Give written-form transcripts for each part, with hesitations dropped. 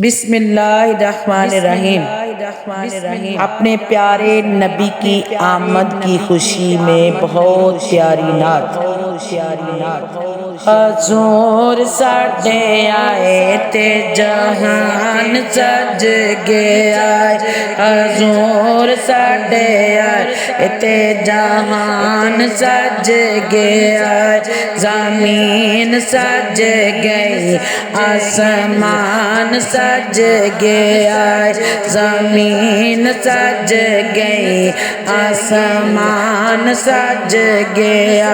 بسم اللہ الرحمن الرحیم۔ اپنے پیارے نبی کی آمد کی خوشی میں بہت پیاری نعت۔ حضور ساڈے آئے تے جہان سج گیا، حضور ساڈے آئے تے جہان سج گیا، زمین سج گئی آسمان سج گیا، زمین سج گئی آسمان سج گیا،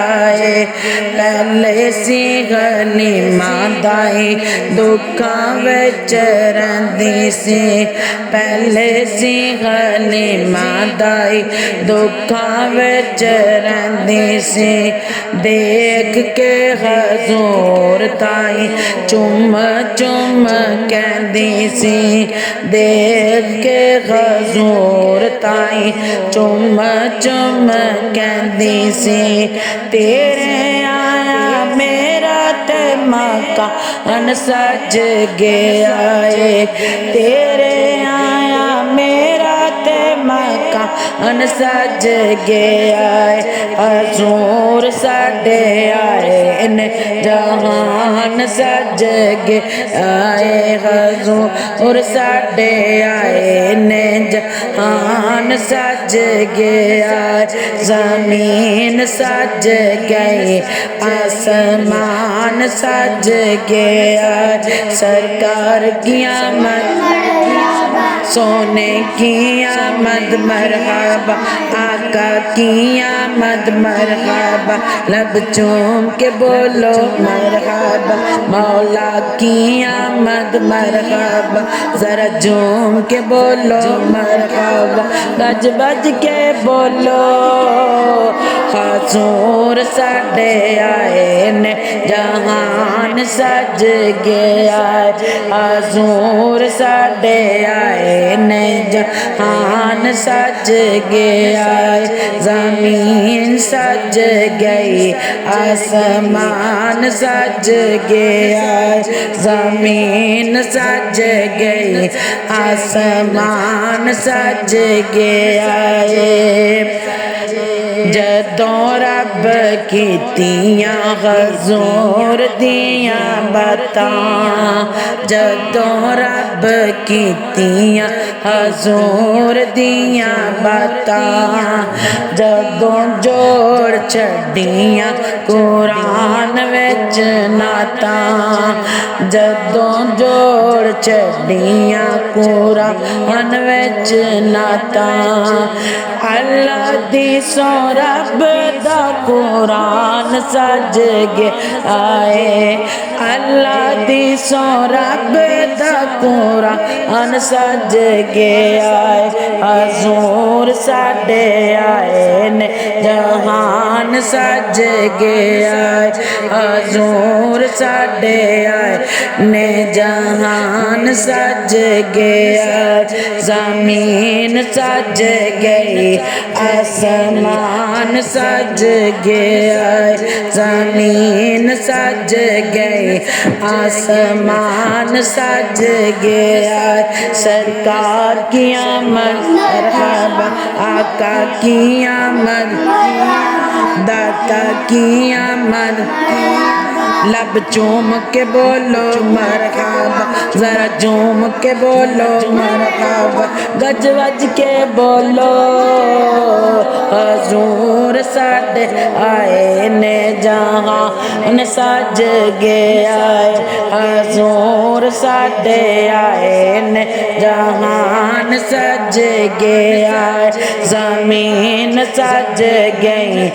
پہلے سی غلیماں دائی دکھاں وچ رہندی سی، پہلے سی غلیماں دائی دکھاں وچ رہندی سی، دیکھ کے حضور تائی چم چم کہندی سی، دیکھ کے حضور تائی چم چم کہندی سی، تیرے آیا میرا تے مکان سج گیا، تیرے آیا میرا تے مکان سج گیا، حضور ساڈے آئے نے جہان سج گیا، حضور ساڈے آئے نے جہان سج گیا، زمین سج گئی آسمان سج گیا، سرکار کی آمد سونے کی آمد مرحبا، آقا کی آمد مرحبا، لب چوم کے بولو مرحبا، مولا کی آمد مرحبا، ذرا جھوم کے بولو مرحبا، گج بج کے بولو، حضور ساڈے آئے نے جہان سج گیا، حضور ساڈے آئے نے جہان سج گیا، زمین سج گئی آسمان سج گیا، زمین سج گئی آسمان سج گیا، جدوں رب کیتیاں حضور دیاں باتاں، جدوں رب کیتیاں حضور دیاں باتاں، جدوں جوڑ چھڈیاں قرآن وچ نعتاں، جدوں جوڑ چھڈیاں قرآن وچ نعتاں، اللہ دی سو رب دا قرآن سج گیا، اللہ دی سو رب دا قرآن سج گیا، حضور ساڈے آئے نے جہان سج گیا، حضور ساڈے آئے نے جہان سج گیا، زمین سج گئی آسمان سج گیا، زمین سج گئی آسمان سج گیا، سرکار کی آمد مرحبا، آقا کی آمد، داتا کی آمد، لب چوم کے بولو مرحبا، ذرا جھوم کے بولو مرحبا، گج وج کے بولو، حضور ساڈے آئے نے جہان سج گیا، حضور ساڈے آئے نے جہان سج گیا، زمین سج گئی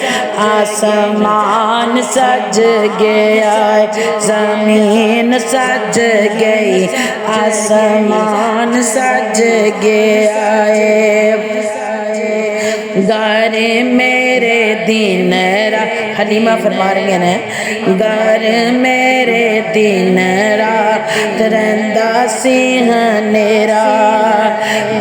آسمان سج گیا، زمین سج گئی آسمان سج گیا، گھر میرے دین را، حلیمہ فرما رہی ہیں، گھر میرے دین رات رہندا سی ہنیرا،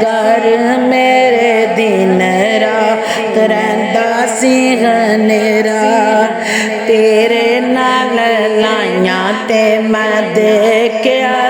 گھر میرے دین رات رہندا سی ہنیرا، تیرے نال لائیاں تے میں دیکھیا